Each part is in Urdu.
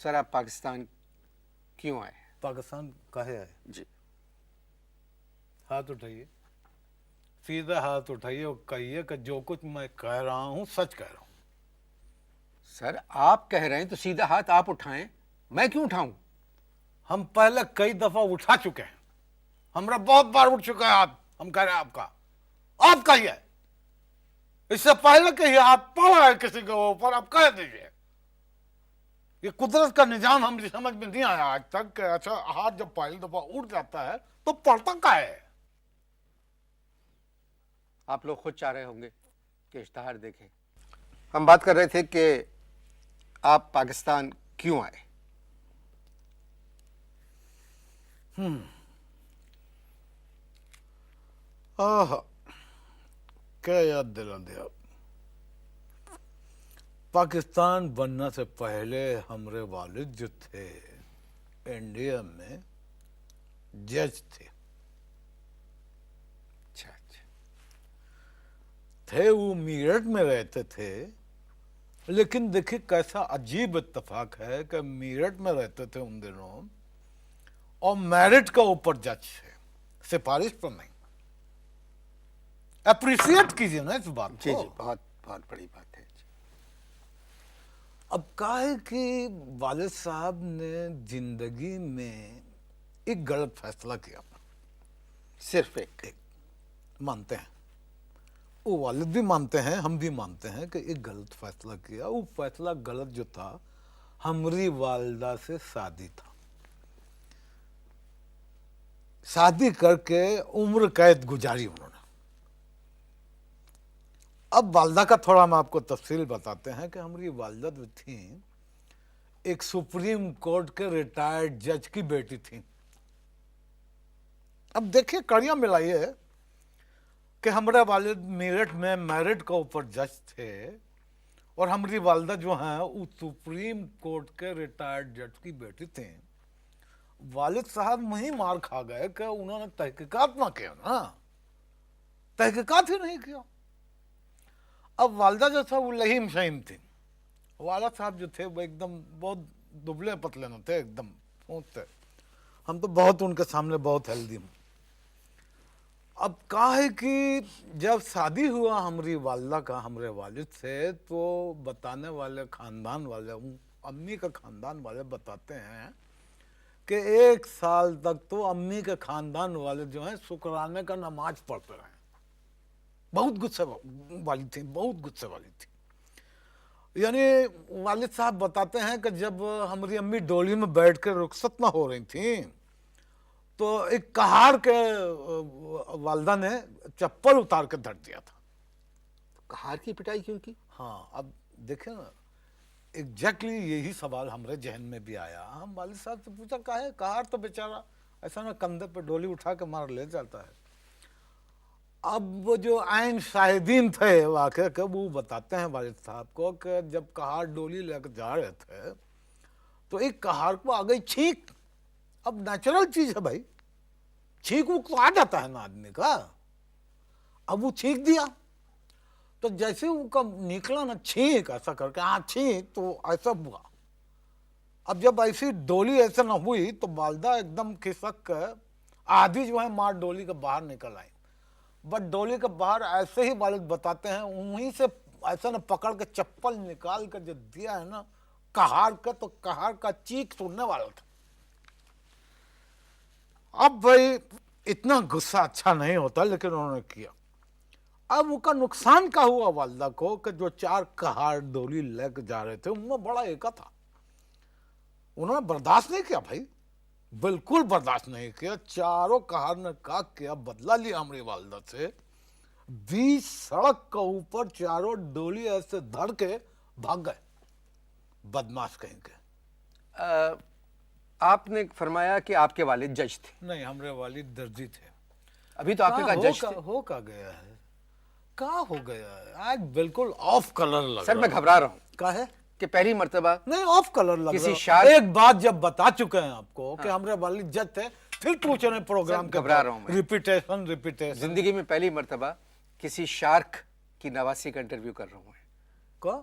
سر آپ پاکستان کیوں آئے؟ پاکستان کاہے آئے؟ جی ہاتھ اٹھائیے، سیدھا ہاتھ اٹھائیے اور کہیے کہ جو کچھ میں کہہ رہا ہوں سچ کہہ رہا ہوں۔ سر آپ کہہ رہے ہیں تو سیدھا ہاتھ آپ اٹھائیں، میں کیوں اٹھاؤں؟ ہم پہلے کئی دفعہ اٹھا چکے ہیں، ہمارا بہت بار اٹھ چکا ہے ہاتھ، ہم کہہ رہے ہیں آپ کہیے، اس سے پہلے کہ یہ ہاتھ پڑا ہے کسی کے اوپر آپ کہہ دیجئے۔ یہ قدرت کا نظام ہم سمجھ میں نہیں آیا آج تک کہ اچھا ہاتھ جب پہلی دفعہ اٹھ جاتا ہے تو پڑتا کا ہے۔ آپ لوگ خود چاہ رہے ہوں گے کہ اشتہار دیکھیں۔ ہم بات کر رہے تھے کہ آپ پاکستان کیوں آئے؟ کیا یاد دلا دیا۔ پاکستان بننے سے پہلے ہمارے والد جو تھے انڈیا میں جج تھے، تھے وہ میرٹھ میں رہتے تھے، لیکن دیکھیں کیسا عجیب اتفاق ہے کہ میرٹھ میں رہتے تھے ان دنوں اور میرٹ کا اوپر جج تھے، سفارش پر نہیں۔ اپریشیٹ کیجئے نا اس بات کو۔ جی جی بہت بہت بڑی بات ہے۔ اب کہا ہے کہ والد صاحب نے زندگی میں ایک غلط فیصلہ کیا، صرف ایک مانتے ہیں، وہ والد بھی مانتے ہیں، ہم بھی مانتے ہیں کہ ایک غلط فیصلہ کیا۔ وہ فیصلہ غلط جو تھا ہماری والدہ سے شادی تھا، شادی کر کے عمر قید گزاری انہوں نے۔ اب والدہ کا تھوڑا ہم آپ کو تفصیل بتاتے ہیں کہ ہماری والدہ جو تھیں ایک سپریم کورٹ کے ریٹائرڈ جج کی بیٹی تھیں۔ اب دیکھیں کڑیاں ملائیے کہ ہمارے والد میرٹھ میں میرٹ کا اوپر جج تھے اور ہماری والدہ جو ہیں وہ سپریم کورٹ کے ریٹائرڈ جج کی بیٹی تھیں۔ والد صاحب وہیں مار کھا گئے کہ انہوں نے تحقیقات نہ کیا نا، تحقیقات ہی نہیں کیا۔ اب والدہ جو تھا وہ لہیم شہیم تھی، والد صاحب جو تھے وہ ایک دم بہت دبلے پتلے نہ تھے، ایک دم پھونت تھے۔ ہم تو بہت ان کے سامنے بہت ہیلدی ہوں۔ اب کہا ہے کہ جب شادی ہوا ہماری والدہ کا ہمارے والد سے، تو بتانے والے خاندان والے، امی کا خاندان والے بتاتے ہیں کہ 1 سال تک تو امی کے خاندان والے جو ہیں شکرانے کا نماز پڑھتے رہے۔ بہت غصے والی تھی، بہت غصے والی تھی۔ یعنی والد صاحب بتاتے ہیں کہ جب ہماری امی ڈولی میں بیٹھ کے رخصت نہ ہو رہی تھیں تو ایک کہاڑ کے والدہ نے چپل اتار کے دھر دیا تھا۔ کہار کی پٹائی کیوں کی؟ ہاں اب دیکھیں نا، ایگزیکٹلی یہی سوال ہمارے ذہن میں بھی آیا۔ ہم والد صاحب سے پوچھا کہا ہے کہاڑ تو بیچارہ ایسا نہ کندھے پہ ڈولی اٹھا کے مار لے جاتا ہے۔ اب وہ جو عین شاہدین تھے واقعہ کے، وہ بتاتے ہیں والد صاحب کو کہ جب کہاڑ ڈولی لے کے جا رہے تھے تو ایک کہاڑ کو آ گئی چھینک۔ اب نیچرل چیز ہے بھائی، چھینک وہ تو آ جاتا ہے نا آدمی کا۔ اب وہ چھینک دیا تو جیسے وہ کا نکلا نا چھینک ایسا کر کے، ہاں چھینک تو ایسا ہوا۔ اب جب ایسی ڈولی ایسے نہ ہوئی تو والدہ ایک دم کھسک کے آدھی جو ہے مار ڈولی کے باہر نکل آئی۔ بٹ ڈولی کے باہر ایسے ہی والد بتاتے ہیں وہیں سے ایسا نہ پکڑ کے چپل نکال کے جو دیا ہے نا کہاڑ کا، تو کہاڑ کا چیخ سننے والا تھا۔ اب بھائی اتنا غصہ اچھا نہیں ہوتا، لیکن انہوں نے کیا۔ اب ان کا نقصان کیا ہوا والدہ کو کہ جو 4 کہاڑ ڈولی لے کے جا رہے تھے ان میں بڑا ایکا تھا۔ انہوں نے برداشت نہیں کیا بھائی، بالکل برداشت نہیں کیا۔ چاروں کہاڑ نے کہا کیا بدلہ لیا ہماری والدہ سے، 20 سڑک کے اوپر چاروں ڈولی ایسے دھڑ کے بھاگ گئے، بدماش کہیں کے۔ آپ نے فرمایا کہ آپ کے والد جج تھے۔ نہیں، ہمارے والد درجی تھے۔ ابھی تو آپ نے کہا جج تھے۔ ہو کا گیا ہے، کہاں ہو گیا ہے؟ آج بالکل آف کلر لگ رہا ہے۔ سر میں گھبرا رہا ہوں کہا ہے کہ پہلی مرتبہ نہیں آف کلر لگ کسی رہا شاعر ہے۔ ایک بات جب بتا چکے ہیں آپ کو کہ ہمارے والد جج تھے، پھر پوچھ رہے ہیں پروگرام کے گھبرا رہا ہوں میں۔ ریپیٹیشن زندگی میں پہلی مرتبہ کسی شارک کی نواسی کا انٹرویو کر رہا ہوں۔ کو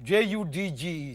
JUDG,